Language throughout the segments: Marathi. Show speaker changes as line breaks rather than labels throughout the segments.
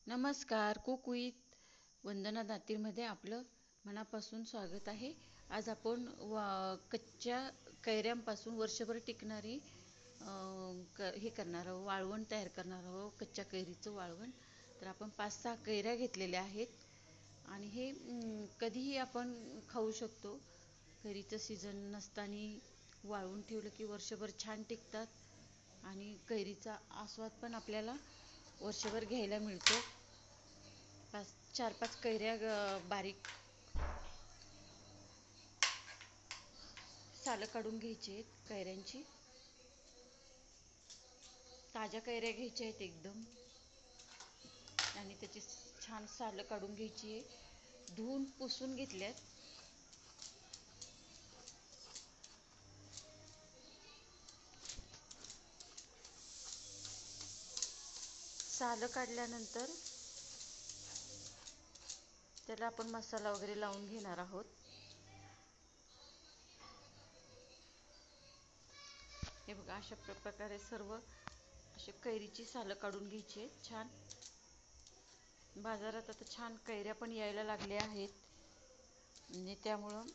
नमस्कार. कुक विथ वंदना दातीरमध्ये आपलं मनापासून स्वागत आहे. आज आपण कच्च्या कैऱ्यांपासून वर्षभर टिकणारी हे करणार आहोत, वाळवण तयार करणार आहोत. कच्च्या कैरीचं वाळवण. तर आपण 5-6 कैऱ्या घेतलेल्या आहेत आणि हे कधीही आपण खाऊ शकतो. कैरीचं सीझन नसताना वाळवून ठेवलं की वर्षभर छान टिकतात आणि कैरीचा आस्वाद पण आपल्याला वर्षभर घ्यायला मिळतो. 4-5 कैऱ्या बारीक सालं काढून घ्यायची आहेत कैऱ्यांची. ताज्या कैऱ्या घ्यायच्या आहेत एकदम आणि त्याची छान सालं काढून घ्यायची आहे. धुवून पुसून घेतल्यात. सालं काढल्यानंतर त्याला आपण मसाला वगैरे लावून घेणार आहोत. हे बघा, अशा प्रकारे सर्व अशी कैरीची सालं काढून घ्यायची आहेत. छान बाजारात आता छान कैऱ्या पण यायला लागल्या आहेत आणि त्यामुळं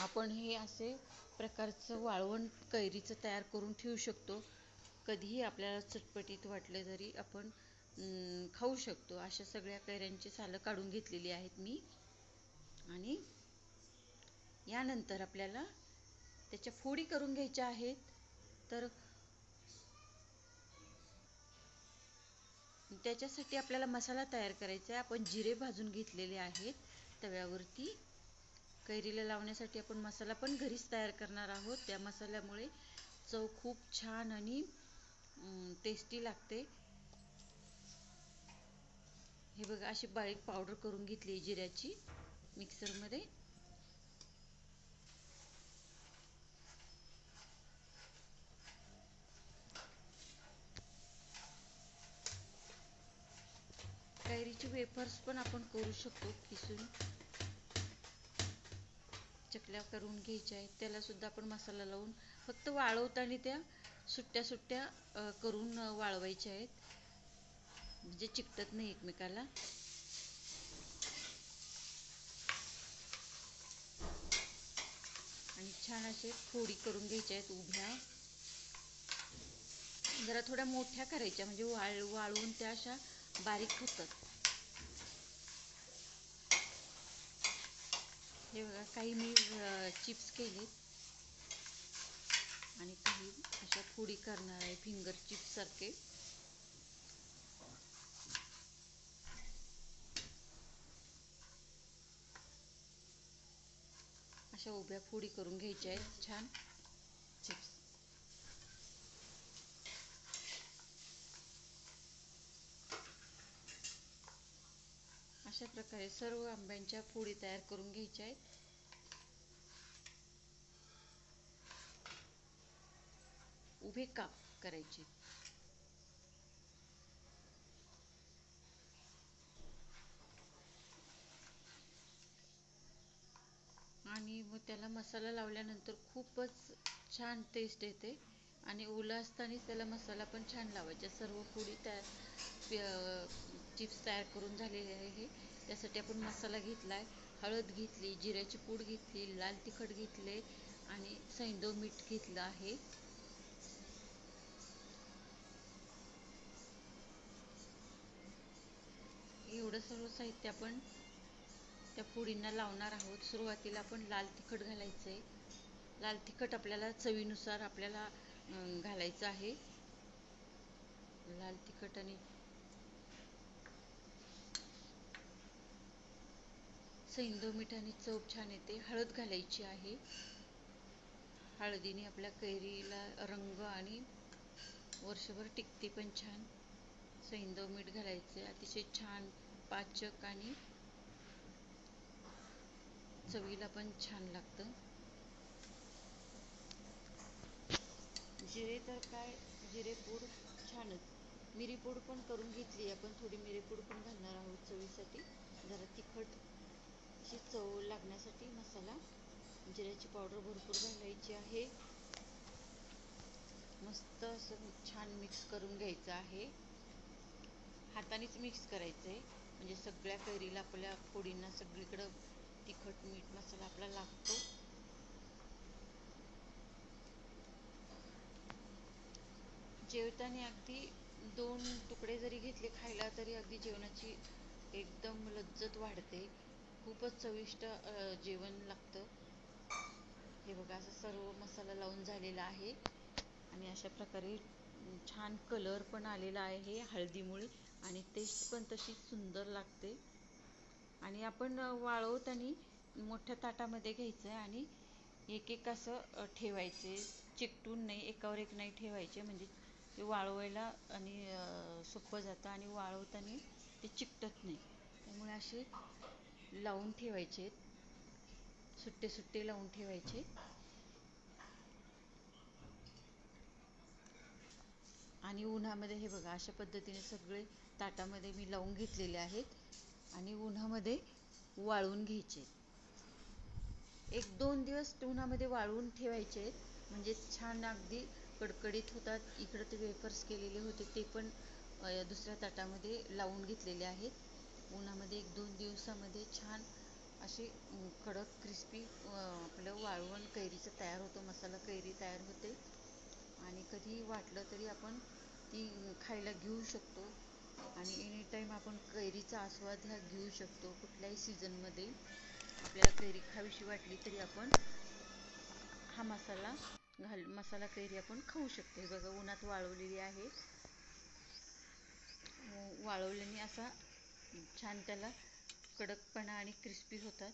आपण हे असे प्रकारचं वाळवण कैरीचं तयार करून ठेवू शकतो. कधीही आपल्याला चटपटीत वाटलं तरी आपण खाऊ शकतो. अशा सगळ्या कैऱ्यांची सालं काढून घेतलेली आहेत मी. आणि यानंतर आपल्याला त्याच्या फोडी करून घ्यायच्या आहेत. तर त्याच्यासाठी आपल्याला मसाला तयार करायचा आहे. आपण जिरे भाजून घेतलेले आहेत तव्यावरती. कैरीला लावण्यासाठी आपण मसाला पण घरीच तयार करणार आहोत. त्या मसाल्यामुळे चव खूप छान आणि टेस्टी लागते. हे बघा, अशी बारीक पावडर करून घेतली जिऱ्याची मिक्सरमध्ये. कैरीचे वेफर्स पण आपण करू शकतो. किसून चकल्या करून घ्यायच्या आहेत. त्याला सुद्धा आपण मसाला लावून फक्त वाळवताना त्या सुट्ट्या करून वाळवायच्या आहेत, म्हणजे चिकटत नाही एकमेकाला. आणि छान असे फोडी करून घ्यायच्या आहेत उभ्या. जरा थोड्या मोठ्या करायच्या म्हणजे वाळवून त्या अशा बारीक होतात. हे बघा, काही मी चिप्स केलेत आणि काही अशा फोडी करणार आहे फिंगर चिप्स सारखे. अशा उभ्या फोडी करून घ्यायच्या आहेत छान चिप्स. अशा प्रकारे सर्व आंब्यांच्या फोडी तयार करून घ्यायच्या आहेत. उभे काप करायचे. आणि मग त्याला मसाला लावल्यानंतर खूपच छान टेस्ट येते. आणि ओलं असतानाच त्याला मसाला पण छान लावायचा. सर्व फोडी चिप्स तयार करून झालेले आहे. त्यासाठी आपण मसाला घेतला आहे. हळद घेतली, जिऱ्याची पूड घेतली, लाल तिखट घेतले आणि सैंधव मीठ घेतलं आहे. एवढं सर्व साहित्य आपण त्या फोडींना लावणार आहोत. सुरुवातीला आपण लाल तिखट घालायचं आहे. लाल तिखट आपल्याला चवीनुसार आपल्याला घालायचं आहे. लाल तिखट आणि सैंधव मिठाने चव छान येते. हळद घालायची आहे. हळदीने आपल्या कैरीला रंग आणि वर्षभर टिकते पण छान. सैंधव मीठ घालायचे. अतिशय छान पाचक आणि चवीला पण छान लागतं. जिरे तर काय, जिरेपूड छानच. मिरीपूड पण करून घेतली आपण. थोडी मिरीपूड पण घालणार आहोत चवीसाठी. जरा तिखट अशी चव लागण्यासाठी मसाला. जिऱ्याची पावडर भरपूर घालायची आहे. मस्त असं छान मिक्स करून घ्यायचं आहे. हातानेच मिक्स करायचं आहे, म्हणजे सगळ्या कैरीला आपल्या फोडींना सगळीकडं तिखट मीठ मसाला आपला लागतो. जेवताना अगदी 2 तुकडे जरी घेतले खायला तरी अगदी जेवणाची एकदम लज्जत वाढते. खूपच चविष्ट जेवण लागतं. हे बघा, असं सर्व मसाला लावून झालेला आहे आणि अशा प्रकारे छान कलर पण आलेला आहे हळदीमुळे आणि टेस्ट पण तशी सुंदर लागते. आणि आपण वाळवताना मोठ्या ताटामध्ये घ्यायचं आणि एक एक असं ठेवायचे, चिकटून नाही, एकावर एक नाही ठेवायचे, म्हणजे ते वाळवायला आणि सोपं जातं आणि वाळवताना ते चिकटत नाही. त्यामुळे असे लावून ठेवायचे, सुट्टे सुट्टे लावून ठेवायचे. आणि उन्हामध्ये हे बघा, अशा पद्धतीने सगळे ताटामध्ये मी लावून घेतलेले आहेत आणि उन्हामध्ये वाळवून घ्यायचे. 1-2 दिवस उन्हामध्ये वाळवून ठेवायचे, म्हणजे छान अगदी कडकडीत होतात. इकडं ते वेफर्स केलेले होते ते पण दुसऱ्या ताटामध्ये लावून घेतलेले आहेत. उन्हामध्ये 1-2 दिवसामध्ये छान असे कडक क्रिस्पी आपलं वाळवण कैरीचं तयार होतं, मसाला कैरी तयार होते. आणि कधी वाटलं तरी आपण ती खायला घेऊ शकतो आणि एनी टाईम आपण कैरीचा आस्वाद हा घेऊ शकतो. कुठल्याही सीझनमध्ये आपल्याला कैरी खावीशी वाटली तरी आपण हा मसाला कैरी आपण खाऊ शकतो. हे बघा, उन्हात वाळवलेली आहे. वाळवल्याने असा छान त्याला कडकपणा आणि क्रिस्पी होतात.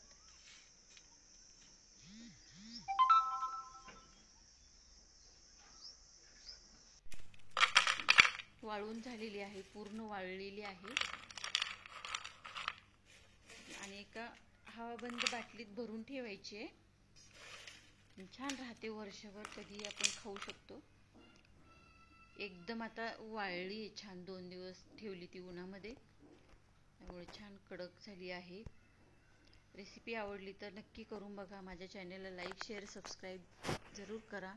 वाळून झालेली आहे, पूर्ण वाळलेली आहे आणि एका हवाबंद बाटलीत भरून ठेवायची आहे. छान राहते, वर्षभर कधीही आपण खाऊ शकतो. एकदम आता वाळली आहे छान, 2 दिवस ठेवली ती उन्हामध्ये, त्यामुळे छान कडक झाली आहे. रेसिपी आवडली तर नक्की करून बघा. माझ्या चॅनलला लाईक, शेअर, सबस्क्राईब जरूर करा.